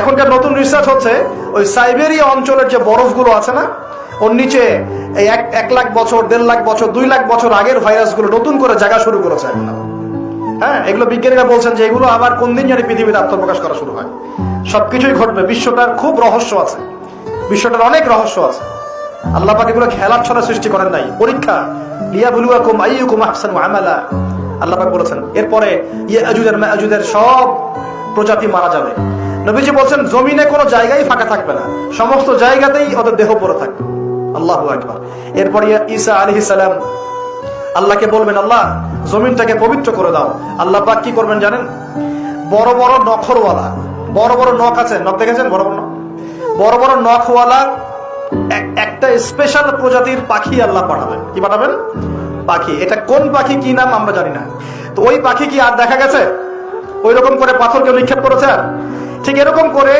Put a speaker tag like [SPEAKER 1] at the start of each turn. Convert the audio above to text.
[SPEAKER 1] এখনকার নতুন রিসার্চ হচ্ছে ওই সাইবেরিয়া অঞ্চলের যে বরফগুলো আছে না, ওর নিচে এই 1 লাখ বছর 1.5 লাখ বছর 2 লাখ বছর আগের ভাইরাসগুলো নতুন করে জায়গা শুরু করেছে এখন। হ্যাঁ, এগুলো বিজ্ঞানীরা বলছেন যে এগুলো আবার কোন দিন জানি পৃথিবীতে আত্মপ্রকাশ করা শুরু হয়। সবকিছুই ঘটবে। বিশ্বটার খুব রহস্য আছে, বিশ্বটার অনেক রহস্য আছে। আল্লাহ পাক এগুলো খেলার ছলে সৃষ্টি করেন নাই, পরীক্ষা। লিয়াবলুয়াকুম আইয়ুকুম আহসানু আমালা, আল্লাহ পাক বলেছেন। এরপরে ইয়াজুজ আর মাজুজের সব প্রজাতি মারা যাবে। নবীজি বলছেন জমিনে কোনো জায়গায় ফাঁকা থাকবে না, সমস্ত জায়গাতেই ওদের দেহ পড়ে থাকবে। আল্লাহু আকবার। এরপরে ঈসা আলাইহিস সালাম আল্লাহকে বলবেন, আল্লাহ জমিনটাকে পবিত্র করে দাও। আল্লাহ পাক কি করবেন জানেন? বড় বড় নখরওয়ালা, বড় বড় নখ আছে, নখ দেখেছেন? বড় বড় নখ, বড় বড় নখওয়ালা একটা স্পেশাল প্রজাতির পাখি আল্লাহ পাঠাবেন। কি পাঠাবেন? পাখি। এটা কোন পাখি, কি নাম আমরা জানি না। তো ওই পাখি কি আর দেখা গেছে? ওই রকম করে পাথরকে নিক্ষেপ করেছে? ঠিক এরকম করে